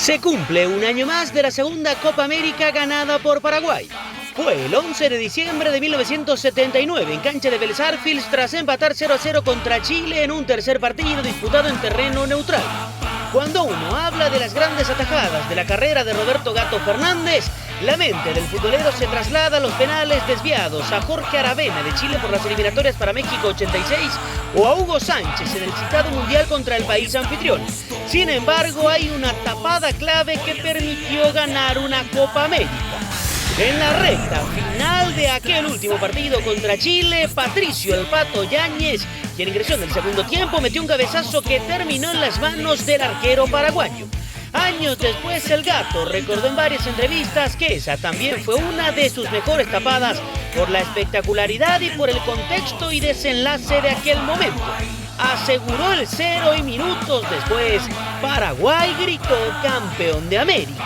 Se cumple un año más de la segunda Copa América ganada por Paraguay. Fue el 11 de diciembre de 1979 en cancha de Vélez Arfield tras empatar 0-0 contra Chile en un tercer partido disputado en terreno neutral. Cuando uno habla de las grandes atajadas de la carrera de Roberto Gato Fernández, la mente del futbolero se traslada a los penales desviados a Jorge Aravena de Chile por las eliminatorias para México 86 o a Hugo Sánchez en el citado Mundial contra el país anfitrión. Sin embargo, hay una tapada clave que permitió ganar una Copa América. En la recta final de aquel último partido contra Chile, Patricio El Pato Yáñez, quien ingresó en el segundo tiempo, metió un cabezazo que terminó en las manos del arquero paraguayo. Años después, el Gato recordó en varias entrevistas que esa también fue una de sus mejores tapadas por la espectacularidad y por el contexto y desenlace de aquel momento. Aseguró el 0 y minutos después, Paraguay gritó campeón de América.